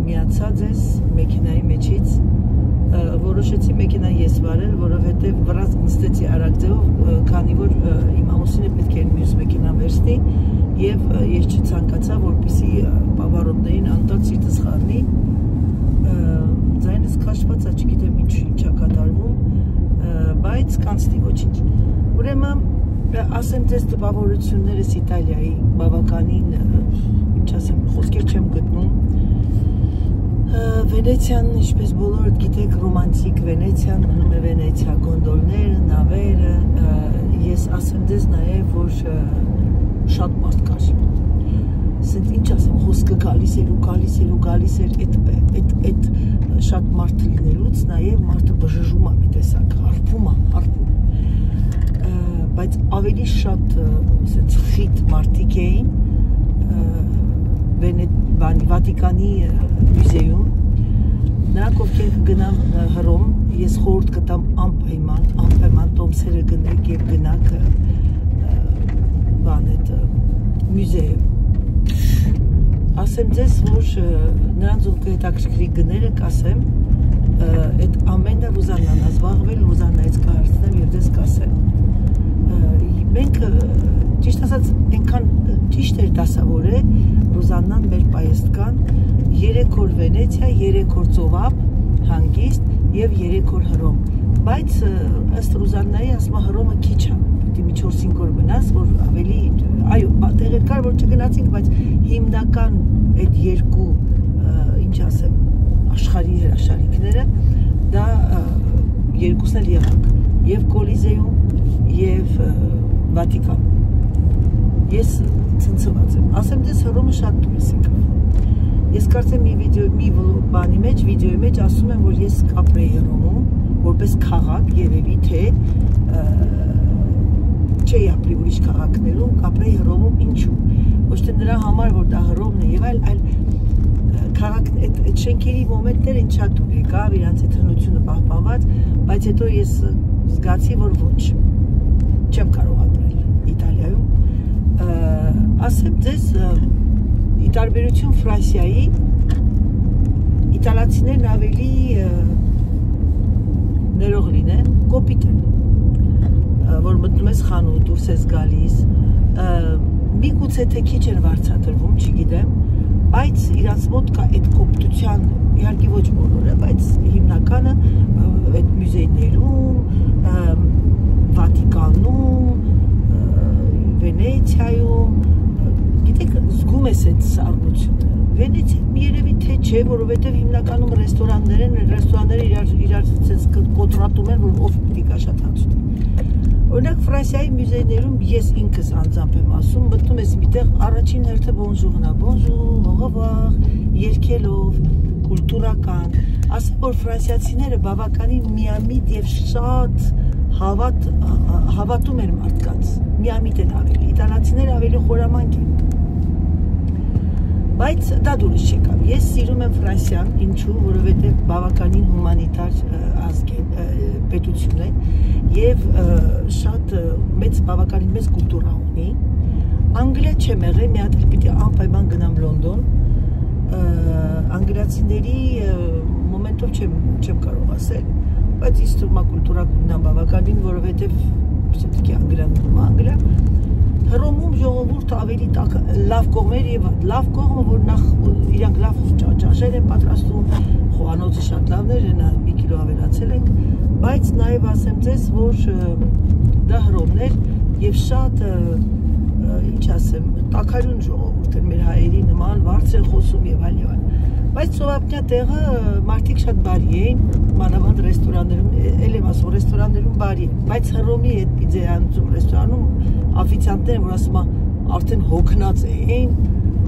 միացա ձեզ մեքենայի մեջից, որոշեցի մեքենա ես վարել, որովհետև վրաց նստեցի արագ ձևով, քանի որ իմ ամուսինը պետք է մյուս մեքենան վերցնի եւ ես չցանկացա, որպեսզի բավարարներին անդադ սիրտս խառնի, ձայնս քաշված է, չգիտեմ ինչա կատարվում, բայց կանցնի ոչինչ։ Ուրեմն ասեմ ձեզ տպավորություններս Իտալիայի բավականին, ինչ ասեմ, խոսքեր չեմ գտնում։ Վենեցիան, ինչպես բոլորդ գիտեք, ռոմանտիկ Վենեցիան, մնում է Վենեցիա, գոնդոլները, նավերը, ես ասեմ ձեզ նաև, որ շատ մարդ կար։ Սենց ինչ ասեմ, խոսքը գալիս էր, այդ շատ մարդ լինելուց, նաև մարդը բժժում է մի տեսակ, հարբում բայց ավելի շատ խիտ մարդիկ էին Վատիկանի մյուզեում, նրանք ովքեր կգնան Հռոմ, ես խորհուրդ կտամ անպայման տոմսերը գնեք և գնաք մյուզեը։ Ասեմ ձեզ, որ նրանց ով կհետաքրքրի գները կասեմ, այդ ամենը Ռուզաննան է զբաղվել, Ռուզաննայից կհարցնեմ և ձեզ կասեմ։ Մենք ճիշտ ասած այնքան ճիշտ էր դասավորը Ռուզաննան մեր պայեստկան 3 օր Վենեցիա, 3 օր ծովափ հանգիստ և 3 օր Հռոմ, բայց ըստ Ռուզաննայի ասում Հռոմը քիչ է, պետք է մի 4-5 օր մնաս, որ ավելի այո, տեղեր կար, որ չգնացինք, բայց հիմնական այդ երկու ինչ ասեմ աշխարհի հրաշալիքները դա երկուսն էլ եղանք և Կոլիզեում և Վատիկան։ Ես ցնցված եմ։ Ասեմ դες Հռոմը շատ դուրս եկավ։ Ես կարծեմ մի բանի մեջ, վիդեոյի մեջ ասում եմ, որ ես կապրեի Հռոմում, որպես քաղաք, երևի թե չէի ապրի ուրիշ քաղաքներում, կապրեի Հռոմում, ինչու։ Ոչ թե նրա համար, որ դա Հռոմն է եւ այլ այդ շենքերի մոմենտները ինձ շատ դուր եկավ, իրանց այդ հնությունը պահպանված, բայց հետո ես զգացի, որ ոչ, չեմ կարող ապրել Իտալիայում։ Ասեմ ձեզ, ի տարբերություն Ֆրանսիայի, իտալացիներն ավելի ներող լինեն, կոպիտ են, որ մտնում ես խանութ, դուրս ես գալիս, միգուցե թե քիչ են վարձատրվում, չգիտեմ, բայց իրանց մոտ կա այդ կոպտության, իհարկե ոչ բոլորը, բայց հիմնականը այդ մյուզեյներում, Վատիկանում, Վենեցիայում, գիտեք, զգում ես այդ սառնությունը։ Վենեցիայում երևի թե չէ, որովհետև հիմնականում ռեստորանները իրար կոտրատում են, որ ով պիտի կա շատ հաց ուտի։ Օրինակ Ֆրանսիայի մյուզեյներում ես ինքս անձամբ եմ ասում, մտնում ես միտեղ առաջին հերթը բոնժուրն է, բոնժուր, ողովաղ, երգելով, կուլտուրական, ասեմ, որ ֆրանսիացիները բավականին միամիտ և շատ հավատում են մարդկանց, միամիտ են ավելի, իտալացիները ավելի խորամանկ են, բայց դա դուրս չեկավ, ես սիրում եմ Ֆրանսիան, ինչու, որովհետև բավականին հումանիտար ազգ են, պետություն են և շատ բավականին մեծ կուլտուրա ունի, Անգլիա չեմ եղել, մի հատ պիտի անպայման գնամ Լոնդոն, անգլիացիների մոմենտով չեմ կարող ասել, բայց ինձ թվում է կուլտուրա կունենան բավականին, որովհետև պետք է Անգլիա, Հռոմում ժողովուրդը ավելի լավ կողմեր և լավ կողմը, որ նախ իրանք լավ ճաշեր են պատրաստում, խոհանոցը շատ լավներ են, մի կիլո ավելացել ենք, բայց նաև ասեմ ձեզ, որ դա Հռոմն էր և շատ, ինչ ասեմ, տաքարյուն ժողովուրդ են մեր հայերի նման, բարձր խոսում և այլ և այլ, բայց ծովափնյա տեղը մարդիկ շատ բարի էին, մանավանդ ռեստորաններում, էլ եմ ասում, ռեստորաններում բարի են, բայց Հռոմի այդ պիցերիայում ռեստորանում աֆիցիանտները, որ ասում արդեն հոգնած էին,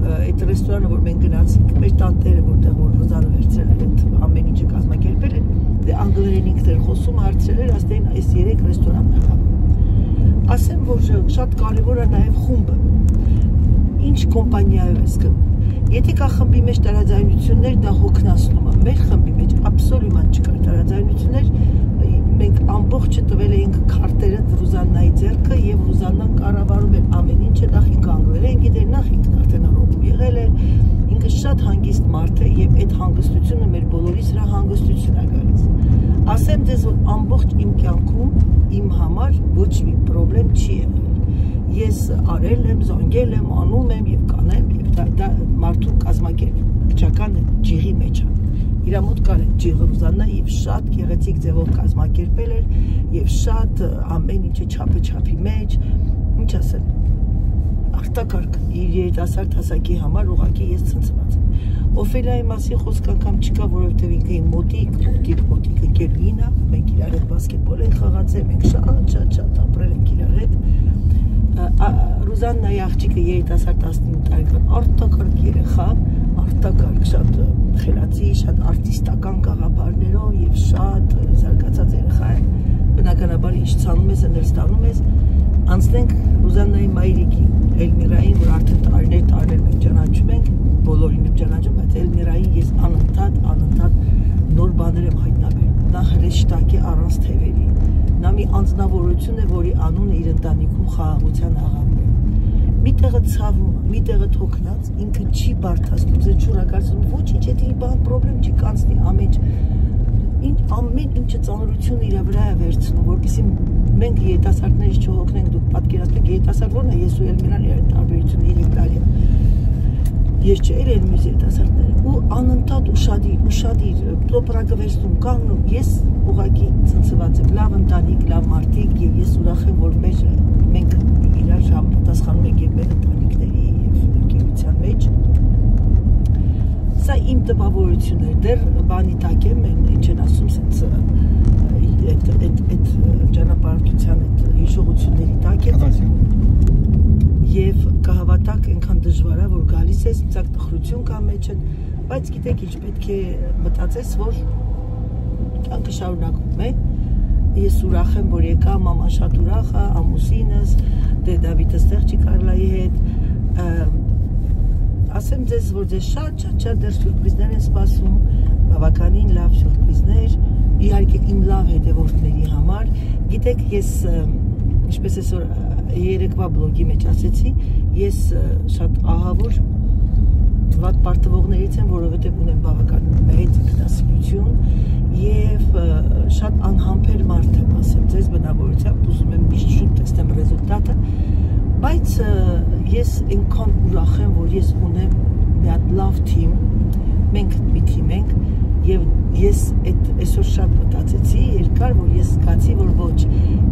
այդ ռեստորանը, որ մենք գնացինք, մեր տանտերը, որտեղ որ Ռուզանը վերցրել էր, այդ ամեն ինչը կազմակերպել են, դե անգլերեն ինքն էր խոսում, հարցրել էր, ասել են այս 3 ռեստորանն է։ Ասեմ, որ շատ կարևոր է նաև խումբը, ինչ կոմպանիայով ես գնում։ Եթե կա խմբի մեջ տարաձայնություններ, դա հոգնածնում է, մեր խմբի մեջ absolutely չկար տարաձայնություններ, մենք ամբողջը տվել էինք քարտերը Ռուզաննայի ձեռքը և Ռուզաննան կառավարում էր ամեն ինչը, նախ ինքը անգլերեն գիտեր, նախ ինքն արդեն Հռոմում եղել էր, ինքը շատ հանգիստ մարդ է և այդ այդ հանգստությունը մեր բոլորիս վրա հանգստություն է գալիս։ Ասեմ ձեզ, որ ամբողջ իմ կյանքում իմ համար ոչ մի պրոբլեմ չի եղել։ Ես արել եմ, զանգել եմ, անում եմ եւ կանեմ եւ դա մարդու կազմակերպչական ջիղի մեջ է։ Իրա մոտ կար է ջիղը Ռուզաննա եւ շատ գեղեցիկ ձևով կազմակերպել էր եւ շատ ամեն ինչը չափի մեջ, ինչ ասեմ, արտակարգ իր երիտասարդ հասակի համար ուղղակի ես ցնցված եմ։ Օֆելիայի մասին խոսք անգամ չկա, որովհետեւ ինքը իմ մոտիկ ընկերուհին է, մենք իրար հետ բասկետբոլ ենք խաղացել, մենք շատ ապրել ենք իրար հետ։ Ռուզաննայի աղջիկը երիտասարդ 19 տարեկան արտակարգ երեխա, արտակարգ շատ խելացի, շատ արտիստական գաղափարներով եւ շատ զարգացած երեխա է։ Բնականաբար ինչ ցանում ես, ընդ ստանում ես, անցնենք Ռուզաննայի մայրիկի Էլմիրային, որ արդեն տարիներ մենք ճանաչում ենք, բոլորին եմ ճանաչում, բայց Էլմիրային ես անընդհատ նոր բաներ եմ հայտնաբերում։ Նա հրեշտակ է առանց թևերի։ Նա մի անձնավորություն է, որի անունը իր ընտանիքում խաղաղության աղավն է։ Մի տեղը ցավում, մի տեղը թոքնած, ինքը չի բարդացնում, ձեր շուրակարծում, ոչինչ էդի բան պրոբլեմ չի կանցնի, ամեն ինչը ծանրությունը իր վրա է վերցնում, որպեսզի մենք երիտասարդներից չհոգնենք, դուք պատկերացնեք երիտասարդ որն է, ես ու Էլմիրան իր տարբերությունը 3 տարի է։ Ես չէի էլ մյուս երիտասարդները ու անընդհատ ուշադիր տոպրակը վերցնում, կանգնում, ես ուղղակի ցնցված եմ, լավ ընտանիք, լավ մարդիկ եւ ես ուրախ եմ, որ մենք իրար համապատասխանում ենք եւ մեր ընտանիքների եւ ընկերության մեջ։ Սա իմ տպավորությունն է, դեռ բանի տակ եմ, ինչ են ասում, սենց այդ ճանապարհորդության այդ հիշողությունների տակ եմ։ Եվ կհավատակ այնքան դժվար է, որ գալիս ես, ցակ տխրություն կա մեջը, բայց գիտեք ինչ պետք է մտածես, որ կյանքը շարունակվում է։ Ես ուրախ եմ, որ եկա, մաման շատ ուրախ է, ամուսինս, դե Դավիթը ստեղ չի Կարլայի հետ։ Ասեմ ձեզ, որ ձեզ շատ դեռ սյուրպրիզներ են սպասում, բավականին լավ սյուրպրիզներ, իհարկե իմ լավ հետևորդների համար։ Գիտեք, ես ինչպես այսօր երեկվա բլոգի մեջ ասեցի, ես շատ ահավոր վատ պարտվողներից եմ, որովհետև ունեմ բավականին մեծ ինքնասիրություն եւ շատ անհամբեր մարդ եմ, ասեմ ձեզ, բնավորությամբ ուզում եմ միշտ շուտ տեսնեմ ռեզուլտատը, բայց ես այնքան ուրախ եմ, որ ես ունեմ մի հատ լավ թիմ, մենք մի թիմ ենք եւ ես այսօր շատ մտածեցի երկար, որ ես զգացի, որ ոչ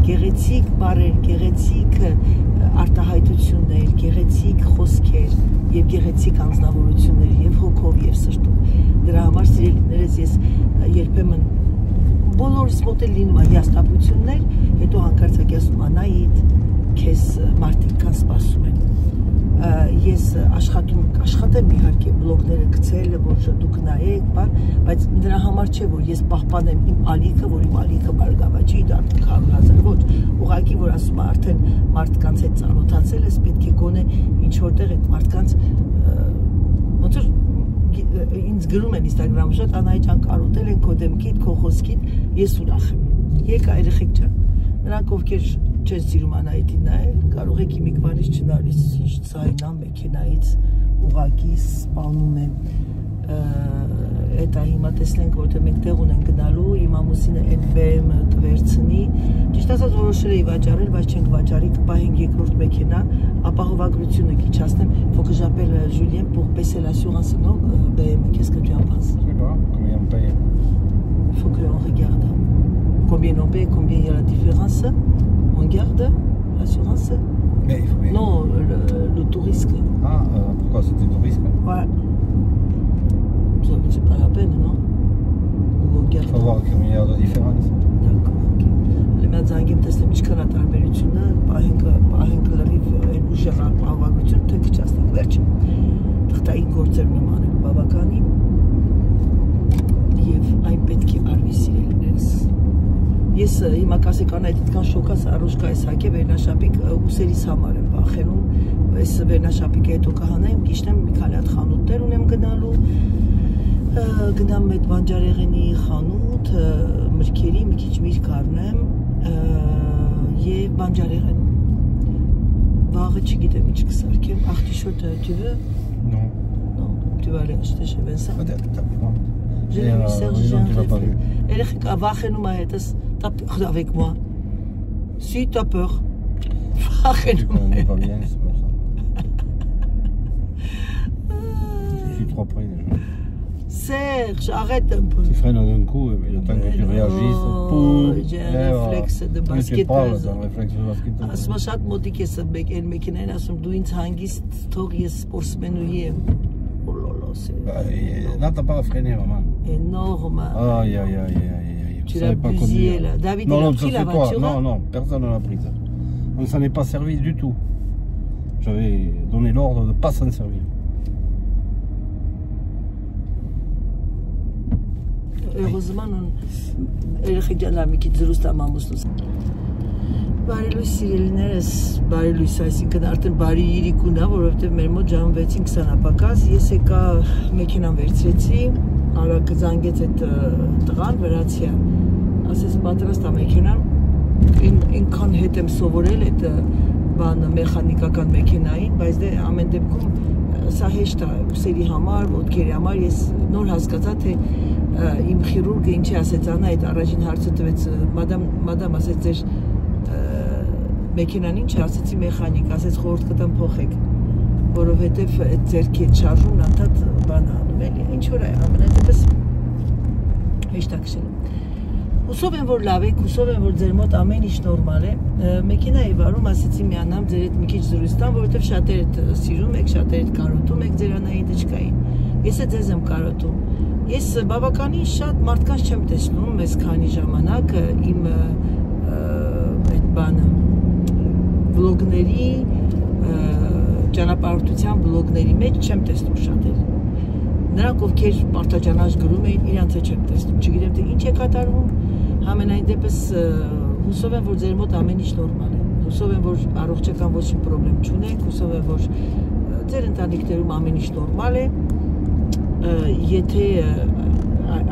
գեղեցիկ բառեր, գեղեցիկ արտահայտություններ, գեղեցիկ խոսքեր եւ գեղեցիկ անձնավորություններ եւ հոգով եւ սրտով։ Դրա համար սիրելիներս ես երբեմն բոլորս մոտ է լինում է հիասթափություններ, հետո հանկարծակի ասում Անահիտ, քեզ մարդիկ կան սպասում են։ Ես աշխատեմ իհարկե բլոգները գցել, որ դուք նայեք, բայց նրա համար չէ, որ ես պահպանեմ իմ ալիքը, որ իմ ալիքը բարգավա չի դառնա 100,000, ոչ, ուղղակի որ ասում եմ արդեն մարդկանց հետ ծանոթացել ես, պետք է գոնե ինչ որտեղ այդ մարդկանց ոնց որ ինձ գրում են Instagram շատ Անահիտ ջան, կարոտել են քո դեմքիդ, քո խոսքիդ, ես ուրախ եմ։ Եկա երեխեք ջան, նրանք ովքեր չեն սիրում Անահիտին նայել, կարող եք իմիգվանից չնալիս ինչ ցայնա մեքենայից ուղակի սպանում եմ։ Էտա հիմա տեսնենք, որտեղ մենք տեղ ունենք գնալու, իմ ամուսինը այն BMW կվերցնի։ Ճիշտ ասած որոշել էի վաճառել, բայց չենք վաճառի, կպահենք երկրորդ մեքենա, ապահովագրությունը քիչացնեմ, faut que j'appelle Julien pour baisser l'assurance, non? BMW, qu'est-ce que tu en penses? Je sais pas, combien on paye? Il faut qu'on regarde. Combien on paye, combien il y a la différence? On garde l'assurance? Mais il faut bien. Non, le tout risque. Ah, pourquoi c'était tout risque? Ouais. C'est pas la peine, non? On garde. Il faut voir combien il y a de différence. D'accord, ok. Les médecins qui me testent, je connais la tarberutune, pas un lariv, un ujar, pas un vagution, t'es que tu as un verge. T'as une gorge, une manne, le babacani. Եվ այն պետք է արվի սիրելիներս։ Ես հիմա կասեկանա այդքան շոկաս առոշկայս հակե վերնաշապիկ ուսերիս համար եմ բախենում, այս վերնաշապիկը հետո կհանայեմ, գիշտեմ մի քանի հատ խանութներ ունեմ գնալու, գնամ այդ բանջարեղենի խանութ, մրգերի մի քիչ միրգ առնեմ եւ բանջարեղեն։ Վաղը չգիտեմ ինչ կսարքեմ, աղտիշոտը tu veux? Non. Non, tu aller acheter chez Vincent. J'ai vu Serge, j'ai un réflexe. Elle a vachenu ma hétas, t'as peur avec moi. Si t'as peur. Vachenu ma hétas. Pas bien, c'est pour ça. Je suis trop près déjà. Serge, arrête un peu. Tu freines d'un coup, mais le temps que tu réagisses. J'ai un réflexe de basketteuse. Ասում շատ մոտիկ ես եկել մեքենային, ասում դու ինձ հանգիստ թող ես սպորտսմենուհի եմ։ Là t'as pas freiné maman. Énorme. Aïe aïe aïe aïe. Tu l'as bousillé là. David, il a pris la voiture. Non, non, personne ne l'a prise. On ne s'en est pas servi du tout. J'avais donné l'ordre de ne pas s'en servir. Heureusement, Բարի լույս սիրելիներս, բարի լույս, այսինքն արդեն բարի իրիկուն է, որովհետև մեր մոտ ժամը 6-ին 20 պակաս, ես եկա մեքենան վերցրեցի, արագ զանգեց այդ տղան վրացիա, ասես պատրաստ է մեքենան, ինքան հետ եմ սովորել այդ բանը մեխանիկական մեքենային, բայց դե ամեն դեպքում սա հեշտ է ուսերի համար, ոտքերի համար, ես նոր հասկացա, թե իմ խիրուրգը ինչի ասեց Անա, այդ առաջին հարցը տվեց, մադամ ասեց ձեր մեքենան ինչ ասեցի մեխանիկ, ասեց խորհուրդ կտամ փոխեք, որովհետև այդ ձերքի այդ շարժումն անդադ բան անում էլի, ինչ որ է, ամենատեպս հեշտակշել եմ։ Հուսով եմ, որ լավ եք, հուսով եմ, որ ձեր մոտ ամեն ինչ նորմալ է, մեքենայի վարում ասեցի միանամ ձեր հետ մի քիչ զրույցտան, որովհետև շատերը սիրում եք, շատերը կարոտում եք ձեր Անայի դճկային, ես է ձեզ եմ կարոտում, ես բավականին շատ մարդկանց չեմ տեսնում այս քանի ժամանակ իմ այդ բանը բլոգների, ճանապարհորդության բլոգների մեջ չեմ տեսնում շատեր։ Նրանք ովքեր պարտաճանաչ գրում էին, իրանց չեմ տեսնում, չգիտեմ թե ինչ է կատարվում, համենայն դեպս հուսով եմ, որ ձեր մոտ ամեն ինչ նորմալ է, հուսով եմ, որ առողջական ոչ մի պրոբլեմ չունեք, հուսով եմ, որ ձեր ընտանիքներում ամեն ինչ նորմալ է, եթե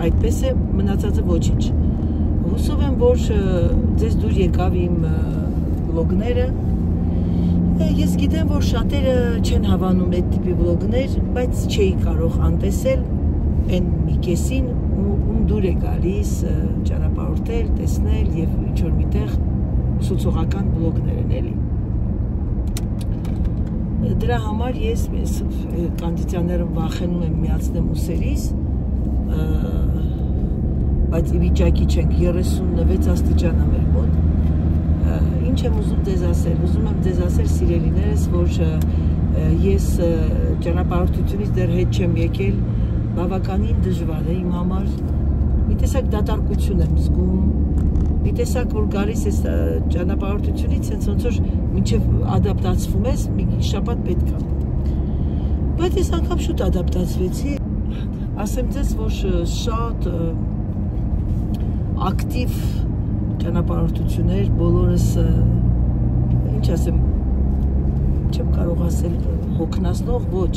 այդպես է, մնացածը ոչինչ։ Հուսով եմ, որ ձեզ դուր եկավ իմ բլոգները, ես գիտեմ, որ շատերը չեն հավանում այդ տիպի բլոգներ, բայց չէի կարող անտեսել այն մի կեսին, ում դուր է գալիս ճանապարհորդել, տեսնել և ինչ-որ միտեղ ուսուցողական բլոգներ են էլի։ Դրա համար ես կոնդիցիոները վախենում եմ միացնեմ ուսերիս, բայց ի վիճակի չենք 36 աստիճան է մեր մոտ։ Ինչ եմ ուզում ձեզ ասել, ուզում եմ ձեզ ասել սիրելիներս, որ ես ճանապարհորդությունից դեռ հետ չեմ եկել, բավականին դժվար է իմ համար, մի տեսակ դատարկություն եմ զգում, մի տեսակ որ գալիս ես ճանապարհորդությունից, ոնց որ մինչև ադապտացվում ես, մի շաբաթ պետք է։ Բայց ես անգամ շուտ ադապտացվեցի, ասեմ ձեզ, որ շատ ակտիվ ճանապարհորդություններ, բոլորս, ինչ ասեմ, չեմ կարող ասել հոգնածնող, ոչ,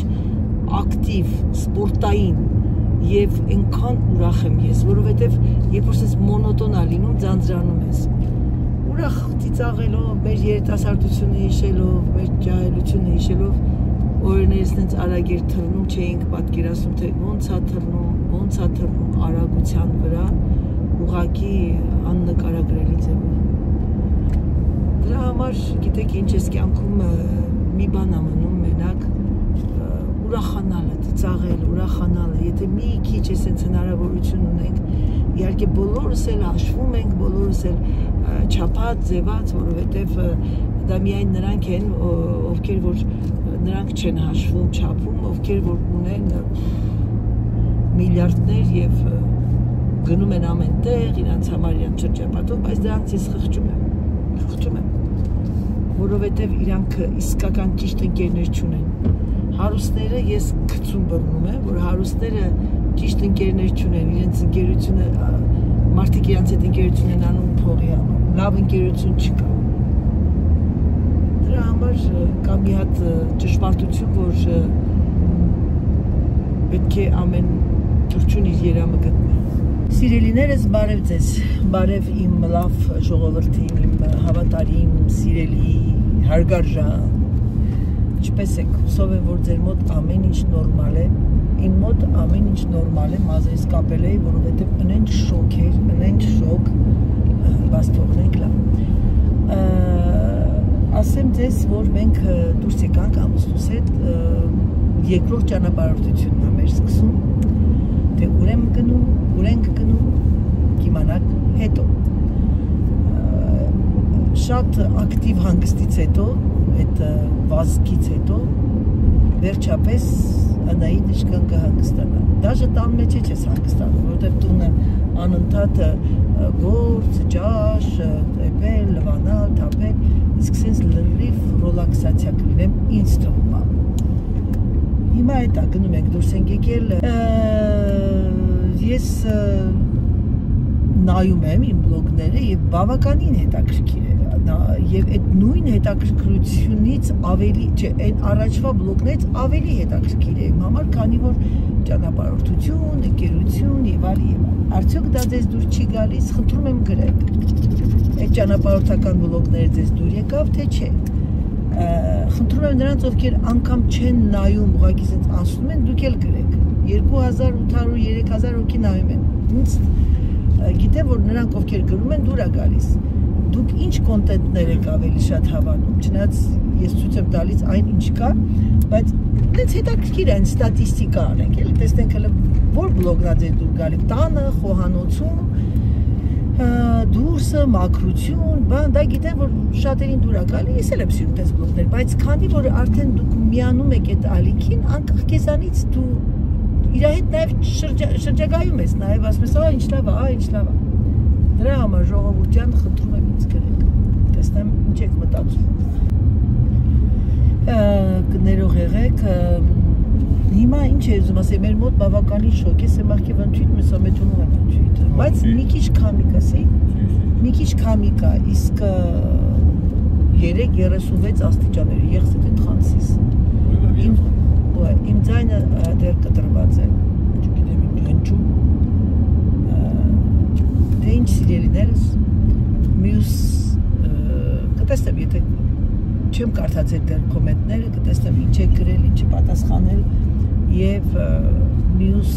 ակտիվ, սպորտային և այնքան ուրախ եմ ես, որովհետև երբ որ ես մոնոտոն է լինում, ձանձրանում ես։ Ուրախ ծիծաղելով, մեր երիտասարդությունը հիշելով, մեր ջահելությունը հիշելով, օրերս նենց արագ էր թռնում, չէինք պատկերացնում, թե ոնց է թռնում արագության վրա, ուղղակի աննկարագրելի ձևով։ Դրա համար, գիտեք ինչ ես կյանքում մի բան ամնում մենակ, ուրախանալը, ծիծաղել, ուրախանալը, եթե մի քիչ ես հենց հնարավորություն ունենք, իհարկե բոլորս էլ հաշվում ենք, բոլորս էլ չափած, ձևած, որովհետև դա միայն նրանք են, ովքեր որ նրանք չեն հաշվում, չափում, ովքեր որ ունեն միլիարդներ և գնում են ամեն տեղ, իրանց համար իրանց շրջապատով, բայց դրանց ես խղճում եմ, որովհետև իրանք իսկական ճիշտ ընկերներ չունեն։ Հարուստները ես գցում բռնում եմ, որ հարուստները ճիշտ ընկերներ չունեն, իրենց ընկերությունը, մարդիկ իրանց այդ ընկերություն են անում փողի համար, լավ ընկերություն չկա։ Դրա համար կա մի հատ ճշմարտություն, որ պետք է ամեն թռչուն իր երամը գտնի։ Սիրելիներս, բարև ձեզ, բարև իմ լավ ժողովրդին, իմ հավատարիմ, սիրելի, հարգարժան, ինչպես եք, հուսով եմ, որ ձեր մոտ ամեն ինչ նորմալ է, իմ ինչ նորմալ է, մազերս կապել էի, որովհետև ընենք շոկ էր, ընենք շոկ, բաց թողնենք լավ։ Ասեմ ձեզ, որ մենք դուրս եկանք ամուսնուս հետ երկրորդ ճանապարհորդությունն է մեր սկսում, թե ուր ենք գնում, կիմանանք հետո։ Շատ ակտիվ հանգստից հետո, այդ վազքից հետո, վերջապես Անահիտ իշքան կհանգստանա։ Դաժե տան մեջ չես հանգստանում, որովհետև տունը անընդհատ գործ, ճաշ, էպել, լվանալ, թափել, իսկ սենց լրիվ ռոլաքսացիա կլինեմ ինձ թվում է։ Հիմա այդ է գնում ենք դուրս ենք եկել, ես նայում եմ իմ բլոգները և բավականին հետաքրքիր է, և այդ նույն հետաքրքրությունից ավելի, չէ, այդ առաջվա բլոգներից ավելի հետաքրքիր է իմ համար, քանի որ ճանապարհորդություն, ընկերություն և այլ։ Արդյոք դա ձեզ դուր չի գալիս, խնդրում եմ գրեք, այդ ճանապարհորդական բլոգները ձեզ դուր եկավ, թե չէ։ Խնդրում եմ նրանց, ովքեր անգամ չեն նայում, ուղղակի ասենց անցնում են, դուք էլ գրեք, 2800-3000 հոգի նայում են, ինձ գիտեմ, որ նրանք ովքեր գրում են դուր է գալիս, դուք ինչ կոնտենտներ եք ավելի շատ հավանում, չնայած ես ցույց եմ տալիս այն ինչ կա, բայց դից հետաքրքիր այն ստատիստիկա անենք, էլի տեսնենք հələ որ բլոգն է ձեր դուր գալի, տանը, խոհանոցում, դուրսը, մաքրություն, բան, դա գիտեմ, որ շատերին դուր է գալի, ես էլ եմ սիրում տես բլոգներ, բայց քանի որ արդեն դուք միանում եք այդ ալիքին, անկախ քեզանից դու իր հետ նաև շրջագայում ես, նաև ասում ես, ինչ լավ է, ինչ լավ է։ Դրա համար ժողովուրդ ջան, խնդրում եմ ինձ գրեք, տեսնեմ ինչ եք մտածում։ Ներող եղեք, հիմա ինչ է ուզում ասել, մեր մոտ բավականին շոկ է, սեմախքի վնթույթ, մեսամետունու է վնթույթ, բայց մի քիչ քամիկ ասի, մի քիչ քամիկ է, իսկ 3-36 աստիճաներ, եղս է դետ խանցիս։ Իմ ձայնը դեր կտրված է, չգիտեմ ինչ հնչում, թե ինչ սիրելիներս, մյուս կտեսնեմ, եթե չեմ կարդացել դեր կոմենտները, կտեսնեմ ինչ եք գրել, ինչ պատասխանել և մյուս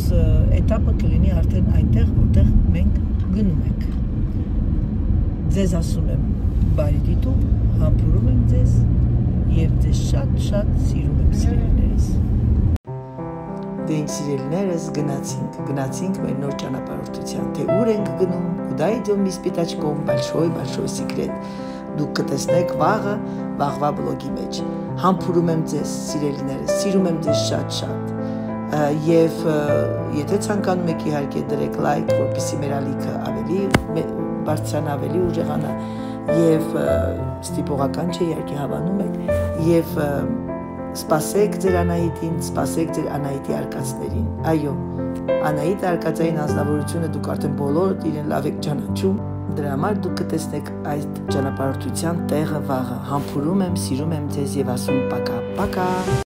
էտապը կլինի արդեն այնտեղ, որտեղ մենք գնում ենք։ Ձեզ ասում եմ բարի դիտում, համբուրում եմ ձեզ և ձեզ շատ սիրում եմ սիրելիներս։ Դե ինչ սիրելիներս գնացինք մեր նոր ճանապարհորդության, թե ուր ենք գնում, կուդա իդյոմ մի սպիտաչկոմ, большой սիկրետ, դուք կտեսնեք վաղվա բլոգի մեջ, համբուրում եմ ձեզ սիրելիներս, սիրում եմ ձեզ շատ և եթե ցանկանում եք իհարկե դրեք լայք, որպեսզի մեր ալիքը ավելի բարձրանա, ավելի ուժեղանա և ստիպողական չէ, իհարկե հավանում եք և սպասեք ձեր Անահիտին, սպասեք ձեր Անահիտի արկածներին, այո, Անահիտ արկածային անձնավորությունը դուք արդեն բոլորդ իրեն լավ եք ճանաչում, դրա համար դուք կտեսնեք այդ ճանապարհորդության տեղը վաղը, համբուրում եմ, սիրում եմ ձեզ և ասում պակա, պակա։